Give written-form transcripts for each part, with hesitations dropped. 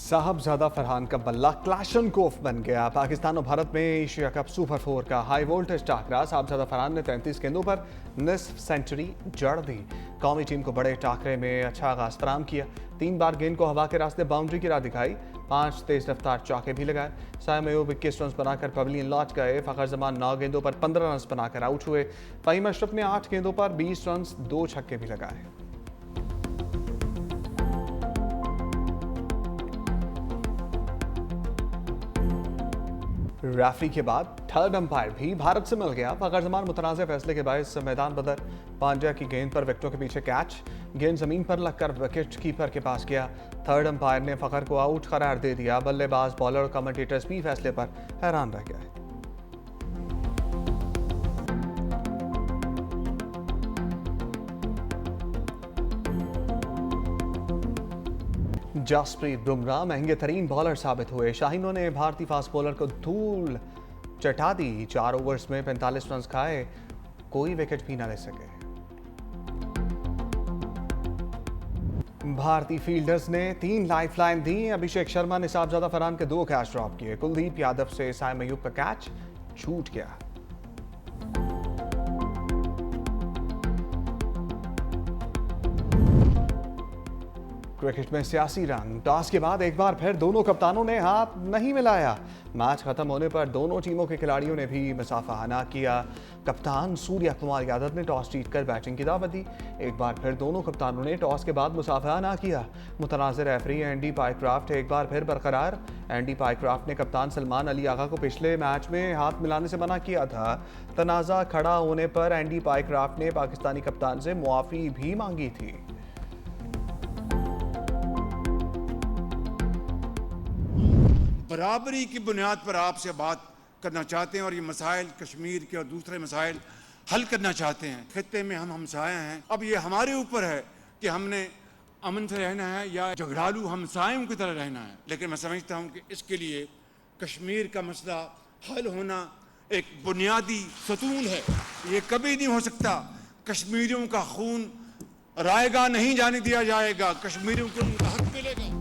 साहबजादा फरहान का बल्ला क्लाशनकोफ बन गया। पाकिस्तान और भारत में एशिया कप सुपर 4 का हाई वोल्टेज टाकरा। साहबजादा फरहान ने 33 गेंदों पर निस्फ सेंचुरी जड़ दी। कौमी टीम को बड़े टाकरे में अच्छा आगाज फराम किया। 3 बार गेंद को हवा के रास्ते बाउंड्री की राह दिखाई। 5 तेज रफ्तार चौके भी लगाए। साइम अयूब 21 रन बनाकर पवेलियन लौट गए। फखर जमान 9 गेंदों पर 15 रन बनाकर आउट हुए। फहीम अशरफ ने 8 गेंदों पर 20 रन 2 छक्के भी लगाए। रेफरी के बाद थर्ड अंपायर भी भारत से मिल गया। फखर जमान मुतनाज़ फैसले के बायस मैदान बदर। पांड्या की गेंद पर विकेटों के पीछे कैच। गेंद जमीन पर लगकर विकेट कीपर के पास गया। थर्ड अंपायर ने फखर को आउट करार दे दिया। बल्लेबाज, बॉलर और कमेंटेटर्स भी फैसले पर हैरान रह गए। जसप्रीत बुमराह महंगे तरीन बॉलर साबित हुए। शाहीनों ने भारतीय फास्ट बॉलर को धूल चटा दी। 4 ओवर्स में 45 रन खाए, कोई विकेट भी न ले सके। भारतीय फील्डर्स ने 3 लाइफलाइन दी। अभिषेक शर्मा ने साहबजादा फरहान के 2 कैच ड्रॉप किए। कुलदीप यादव से साइम अयूब का कैच छूट गया। क्रिकेट में सियासी रंग। टॉस के बाद एक बार फिर दोनों कप्तानों ने हाथ नहीं मिलाया। मैच खत्म होने पर दोनों टीमों के खिलाड़ियों ने भी मुसाफाहाना किया। कप्तान सूर्या कुमार यादव ने टॉस जीतकर बैटिंग की दावत दी। एक बार फिर दोनों कप्तानों ने टॉस के बाद मुसाफाहाना किया। मुतनाज़िर रेफरी एंडी पाइक्राफ्ट एक बार फिर बरकरार। एंडी पाइक्राफ्ट ने कप्तान सलमान अली आगा को पिछले मैच में हाथ मिलाने से मना किया था। तनाज़ा खड़ा होने पर एंडी पाइक्राफ्ट ने पाकिस्तानी कप्तान से मुआफ़ी भी मांगी थी। बराबरी की बुनियाद पर आपसे बात करना चाहते हैं और ये मसाइल कश्मीर के और दूसरे मसाइल हल करना चाहते हैं। खित्ते में हम हमसाए हैं। अब ये हमारे ऊपर है कि हमने अमन से रहना है या झगड़ालू हमसायों की तरह रहना है। लेकिन मैं समझता हूँ कि इसके लिए कश्मीर का मसला हल होना एक बुनियादी सतून है। ये कभी नहीं हो सकता। कश्मीरियों का खून रायगा नहीं जाने दिया जाएगा। कश्मीरियों को उनका हक मिलेगा।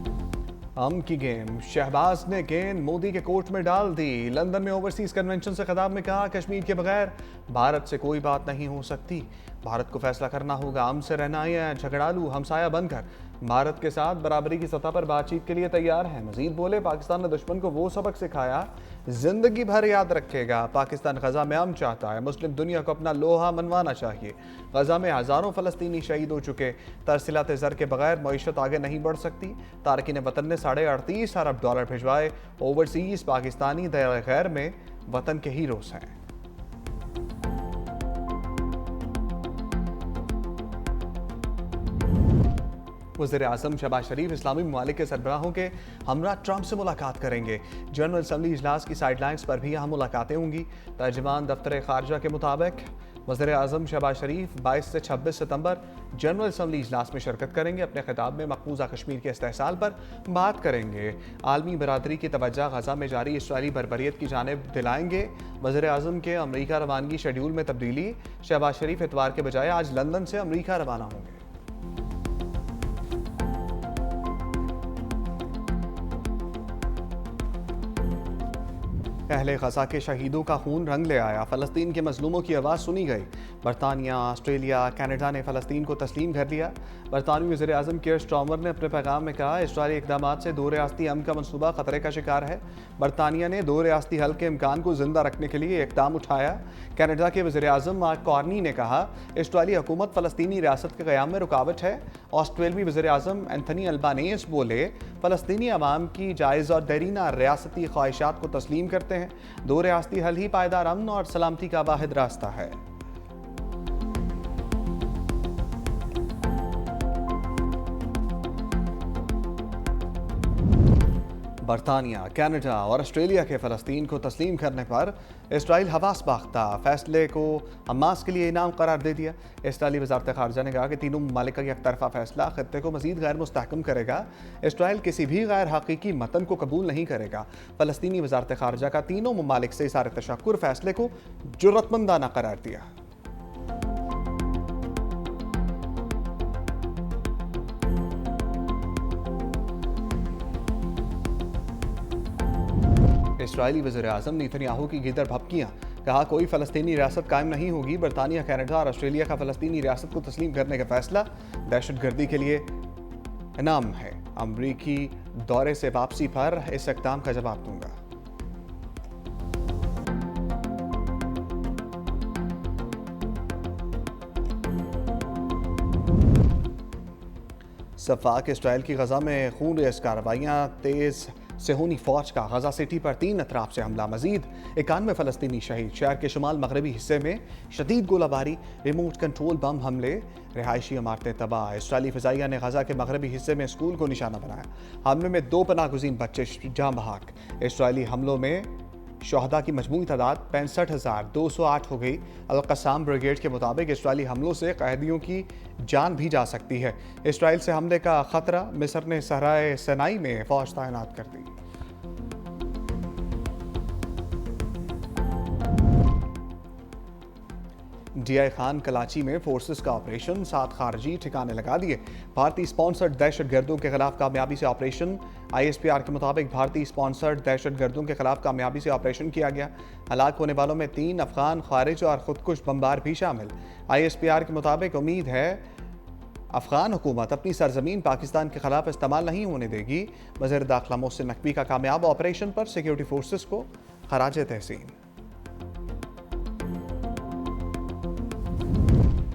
की गेम। शहबाज ने गेंद मोदी के कोर्ट में डाल दी। लंदन में ओवरसीज कन्वेंशन से खिताब में कहा, कश्मीर के बगैर भारत से कोई बात नहीं हो सकती। भारत को फैसला करना होगा, हमसे रहना या झगड़ालू हमसाया बनकर भारत के साथ बराबरी की सतह पर बातचीत के लिए तैयार है। मजीद बोले, पाकिस्तान ने दुश्मन को वो सबक सिखाया जिंदगी भर याद रखेगा। पाकिस्तान गजा में अमन चाहता है। मुस्लिम दुनिया को अपना लोहा मनवाना चाहिए। गजा में हजारों फलस्तीनी शहीद हो चुके। तरसीलात ज़र के बगैर मईशत आगे नहीं बढ़ सकती। तारकीन वतन ने $38.5 अरब भिजवाए। ओवरसीज पाकिस्तानी दर गैर में वतन के हीरोज हैं। वज़ीर आज़म शहबाज शरीफ इस्लामी ममालिक के सरबराहों के हमरा ट्रंप से मुलाकात करेंगे। जनरल असम्बली इजलास की साइडलाइंस पर भी यहाँ मुलाकातें होंगी। तर्जुमान दफ्तर खारजा के मुताबिक वज़ीर आज़म शहबाज शरीफ 22 से 26 सितंबर जनरल असम्बली इजलास में शिरकत करेंगे। अपने खिताब में मकबूजा कश्मीर के इस्तेहसाल पर बात करेंगे। आलमी बरादरी की तवज्जो गजा में जारी इसराइली बर्बरियत की जानिब दिलाएंगे। वज़ीर आज़म के अमरीका रवानगी शेड्यूल में तब्दीली। शहबाज शरीफ इतवार के बजाय आज लंदन से अमरीका रवाना होंगे। अहले गजा के शहीदों का खून रंग ले आया। फ़लस्तीन के मजलूमों की आवाज़ सुनी गई। बरतानिया, ऑस्ट्रेलिया, कनाडा ने फ़लस्तीन को तस्लीम कर लिया। बरतानवी वज़ीर आज़म कियर स्टारमर ने अपने पैगाम में कहा, इसराइली इक़दामात से 2 रियासती अमन का मनसूबा ख़तरे का शिकार है। बरतानिया ने 2 रियासती हल के इम्कान को जिंदा रखने के लिए इक़दाम उठाया। कनाडा के वज़ीर आज़म मार्क कार्नी ने कहा, इसराइली हुकूमत फ़लस्तीनी रियासत के क़याम में रुकावट है। ऑस्ट्रेलवी वज़ीर आज़म एंथनी अल्बानीज़ बोले, फ़लस्तीनी अवाम की जायज़ और देरीना रियासती ख्वाहिशात को तस्लीम करते हैं। 2 रियासती हल ही पायदार अमन और सलामती का वाहिद रास्ता है। बरतानिया, कनाडा और ऑस्ट्रेलिया के फ़लस्तीन को तस्लीम करने पर इसराइल हवास बाख्ता। फैसले को हमास के लिए इनाम करार दे दिया। इसराइली वज़ारत ख़ारजा ने कहा कि तीनों ममालिक का एक तरफ़ा फैसला ख़त्ते को मज़ीद गैर मुस्तहकम करेगा। इसराइल किसी भी गैर हकीकी मतन को कबूल नहीं करेगा। फ़लस्तीनी वज़ारत ख़ारजा का तीनों ममालिक से इज़हार तशक्कुर फैसले को जुर्रतमंदाना करार दिया। इस्राएली वज़ीर-ए-आज़म नेतन्याहू की गीदड़ भभकियां, कहा कोई फ़लस्तीनी रियासत कायम नहीं होगी। बरतानिया, कनाडा और ऑस्ट्रेलिया का फ़लस्तीनी रियासत को तस्लीम करने का फैसला दहशतगर्दी के लिए इनाम है। अमरीकी दौरे से वापसी पर इस इक़दाम का जवाब दूंगा। सफाक इसराइल की गजा में खून रेज़ कार्रवाइयाँ तेज़। सेहूनी फौज का गजा सिटी पर 3 अतराफ से हमला। मजीद 91 फ़लस्तीनी शहीद। शहर के शुमाल मगरबी हिस्से में शदीद गोलाबारी, रिमोट कंट्रोल बम हमले, रिहायशी इमारतें तबाह। इसराइली फ़िज़ाइया ने गजा के मगरबी हिस्से में स्कूल को निशाना बनाया। हमले में 2 पनाहगुज़ीन बच्चे जाँ बहक। इसराइली हमलों में शहदा की मजमूई तादाद 65,208 हो गई। अल-क़स्साम ब्रिगेड के मुताबिक इसराइली हमलों से कैदियों की जान भी जा सकती है। इसराइल से हमले का खतरा। मिस्र ने सहराए सिनाई में फौज तैनात कर दी। डीआई खान कराची में फोर्सेस का ऑपरेशन, 7 खारजी ठिकाने लगा दिए। भारतीय स्पॉन्सर्ड दहशतगर्दों के खिलाफ कामयाबी से ऑपरेशन। आईएसपीआर के मुताबिक भारतीय स्पॉन्सर्ड दहशतगर्दों के खिलाफ कामयाबी से ऑपरेशन किया गया। हलाक होने वालों में 3 अफगान खारिज और खुदकुश बमबार भी शामिल। आईएसपीआर के मुताबिक उम्मीद है अफगान हुकूमत अपनी सरजमीन पाकिस्तान के खिलाफ इस्तेमाल नहीं होने देगी। वज़ीर दाखिला मोहसिन नकवी का कामयाब ऑपरेशन पर सिक्योरिटी फोर्सेस को खराज तहसीन।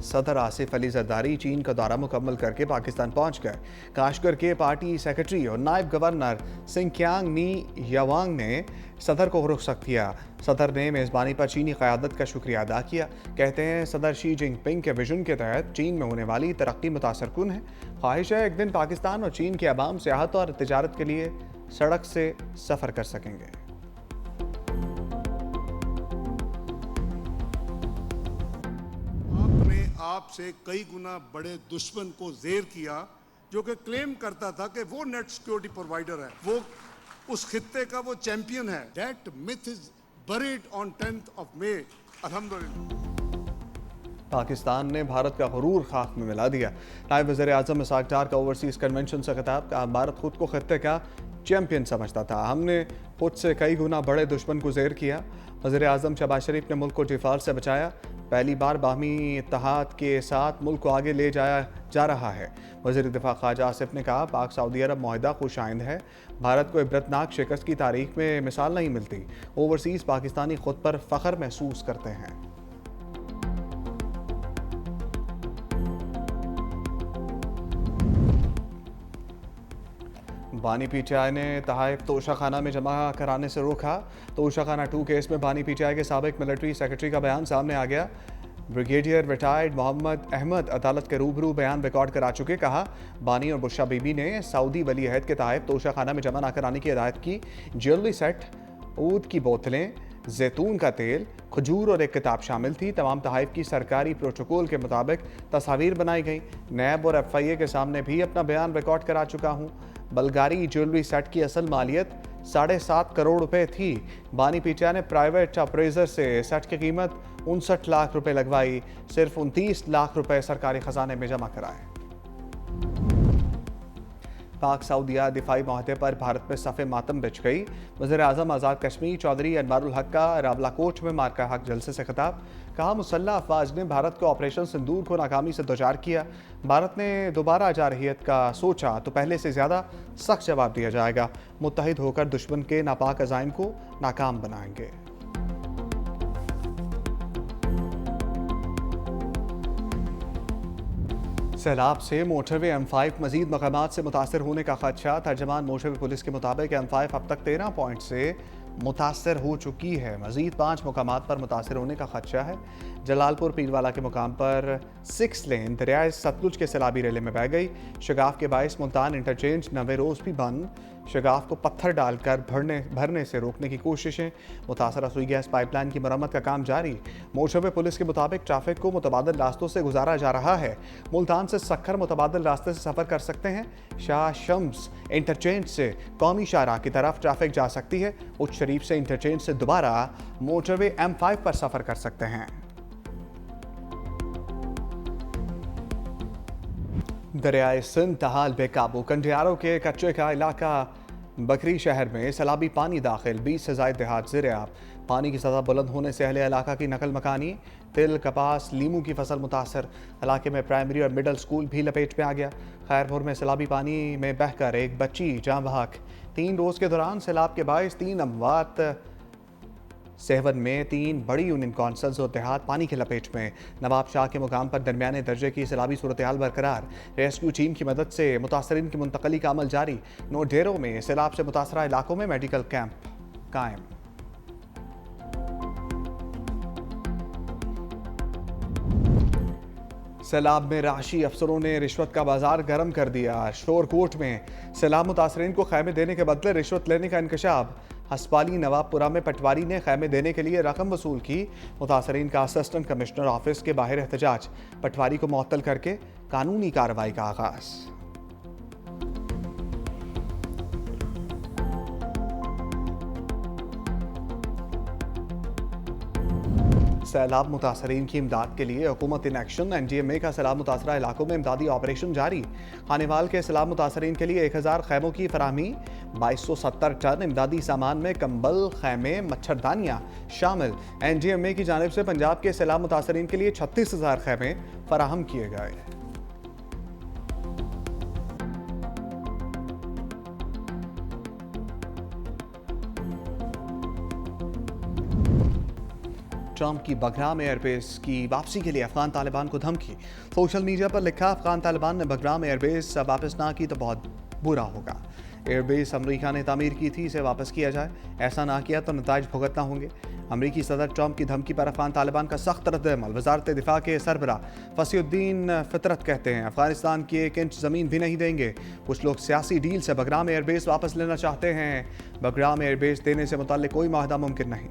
सदर आसिफ अली जरदारी चीन का दौरा मुकम्मल करके पाकिस्तान पहुंच गए। काशगर के पार्टी सेक्रेटरी और नायब गवर्नर सिंकियांग नी यावांग ने सदर को रुखसत किया। सदर ने मेज़बानी पर चीनी क़यादत का शुक्रिया अदा किया। कहते हैं सदर शी जिनपिंग के विजन के तहत चीन में होने वाली तरक्की मुतासरकुन है। ख्वाहिश है एक दिन पाकिस्तान और चीन के अवाम सियाहत और तिजारत के लिए सड़क से सफ़र कर सकेंगे। आपसे कई गुना बड़े दुश्मन को ज़ेर किया, जो कि क्लेम करता था कि वो नेट सिक्योरिटी प्रोवाइडर है, वो उस खित्ते का वो चैंपियन है। That myth is buried on 10th of May। अल्हम्दुलिल्लाह पाकिस्तान ने भारत का गुरूर खाक में मिला दिया। नायब वज़ीर-ए-आज़म इसाक डार का ओवरसीज़ कन्वेंशन से खिताब। कहा भारत खुद को खित्ते का चैंपियन समझता था, हमने खुद से कई गुना बड़े दुश्मन को ज़ेर किया। वज़ीर-ए-आज़म शहबाज शरीफ ने मुल्क को डिफॉल्ट से बचाया। पहली बार बाहमी इत्तेहाद के साथ मुल्क को आगे ले जाया जा रहा है। वज़ीर दिफा ख्वाजा आसिफ ने कहा पाक सऊदी अरब मुआहिदा खुशाइंद है। भारत को इबरतनाक शिकस्त की तारीख में मिसाल नहीं मिलती। ओवरसीज़ पाकिस्तानी खुद पर फ़ख्र महसूस करते हैं। बानी पीटीआई ने तहाइफ तोशाखाना में जमा कराने से रोका। तोशाखाना 2 केस में बानी पीटीआई के साबिक मिलिट्री सेक्रेटरी का बयान सामने आ गया। ब्रिगेडियर रिटायर्ड मोहम्मद अहमद अदालत के रूबरू बयान रिकॉर्ड करा चुके। कहा बानी और बुशा बीबी ने सऊदी वली अहद के तहत तोशाखाना में जमा न कराने की हिदायत की। ज्वेलरी सेट, ऊद की बोतलें, जैतून का तेल, खजूर और एक किताब शामिल थी। तमाम तहाइफ की सरकारी प्रोटोकॉल के मुताबिक तस्वीर बनाई गई। नैब और FIA के सामने भी अपना बयान रिकॉर्ड करा चुका हूँ। बल्गारी ज्वेलरी सेट की असल मालियत 7.5 करोड़ रुपए थी। बानी पीटीआई ने प्राइवेट अप्रेजर से सेट की कीमत 59 लाख रुपए लगवाई। सिर्फ 29 लाख रुपए सरकारी खजाने में जमा कराए। पाक सऊदिया दिफाई माहदे पर भारत में सफ़े मातम बिछ गई। वज़ीर-ए-आज़म आज़ाद कश्मीर चौधरी अनवारुल हक का रावलाकोट में मार्का हक जलसे से खिताब। कहा मुसल्लह अफवाज ने भारत को ऑपरेशन सिंदूर को नाकामी से दोचार किया। भारत ने दोबारा जारहियत का सोचा तो पहले से ज़्यादा सख्त जवाब दिया जाएगा। मुत्तहिद होकर दुश्मन के नापाक अज़ाइम को नाकाम बनाएंगे। सैलाब से मोटरवे M5 मजीद मकामात से मुतासर होने का खदशा। तर्जमान मोटरवे पुलिस के मुताबिक M5 अब तक 13 पॉइंट से मुतासर हो चुकी है। मजीद 5 मकामात पर मुतासर होने का खदशा है। जलालपुर पीरवाला के मुकाम पर 6 लेन दरियाए सतलुज के सैलाबी रेले में बह गई। शगाफ के बायस मुल्तान इंटरचेंज नवे रोज़ भी बंद। शगाफ को पत्थर डालकर भरने से रोकने की कोशिशें। मुतासरा सुई गैस पाइपलाइन की मरम्मत का काम जारी। मोटरवे पुलिस के मुताबिक ट्रैफिक को मुतबादिल रास्तों से गुजारा जा रहा है। मुल्तान से सक्खर मुतबादिल रास्ते से सफ़र कर सकते हैं। शाह शम्स इंटरचेंज से कौमी शाहराह की तरफ ट्रैफिक जा सकती है। उच्च शरीफ से इंटरचेंज से दोबारा मोटरवे M5 पर सफ़र कर सकते हैं। दरियाए सिंध तहाल बेकाबू। कंडियारों के कच्चे का इलाका बकरी शहर में सैलाबी पानी दाखिल, 20 से ज़ायद देहात ज़ेर-ए-आब। पानी की सतह बुलंद होने से अहले इलाका की नकल मकानी, तिल, कपास, लीमू की फसल मुतासर। इलाके में प्राइमरी और मिडल स्कूल भी लपेट में आ गया। खैरपुर में सैलाबी पानी में बहकर एक बच्ची जाँ बहक। 3 रोज़ के दौरान सैलाब के बायस 3 अमवात। सेहवन में 3 बड़ी यूनियन कौंसल्स और देहात पानी की लपेट में। नवाब शाह के मुकाम पर दरमियाने दर्जे की सैलाबी सूरत हाल बरकरार। रेस्क्यू टीम की मदद से मुतासरीन की मुंतकली का अमल जारी। 9 डेरों में सैलाब से मुतासरा इलाकों में मेडिकल कैंप कायम। सैलाब में राशि अफसरों ने रिश्वत का बाजार गर्म कर दिया। शोरकोट में सैलाब मुतासरीन को खैमे देने के बदले रिश्वत लेने का इंकशाफ। हस्पाली नवाबपुरा में पटवारी ने खैमे देने के लिए रकम वसूल की। मुतासरीन का असिस्टेंट कमिश्नर ऑफिस के बाहर एहतजाज। पटवारी को मुअत्तल करके कानूनी कार्रवाई का आगाज। सैलाब मुतासरीन की इमदाद के लिए हुकूमत इन एक्शन। NGMA का सैलाब मुतासरा इलाकों में इमदादी ऑपरेशन जारी। खानेवाल के सैलाब मुतासरीन के लिए 1000 खैमों की फराहमी। 2270 टन इमदादी सामान में कंबल, खैमे, मच्छरदानियाँ शामिल। NGMA की जानिब से पंजाब के सैलाब मुतासरीन के लिए 36,000 खैमे फराहम किए गए। ट्रंप की बगराम एयरबेस की वापसी के लिए अफगान तालिबान को धमकी। सोशल मीडिया पर लिखा, अफगान तालिबान ने बगराम एयरबेस वापस ना की तो बहुत बुरा होगा। एयरबेस अमेरिका ने तामीर की थी, इसे वापस किया जाए। ऐसा ना किया तो नताइज भुगतना होंगे। अमेरिकी सदर ट्रंप की धमकी पर अफगान तालिबान का सख्त रद्द-ए-अमल। वजारत दिफा के सरबरा फसीउद्दीन फितरत कहते हैं, अफगानिस्तान की 1 इंच ज़मीन भी नहीं देंगे। कुछ लोग सियासी डील से बगराम एयरबेस वापस लेना चाहते हैं। बगराम एयरबेस देने से मुताल्लिक कोई माहदा मुमकिन नहीं।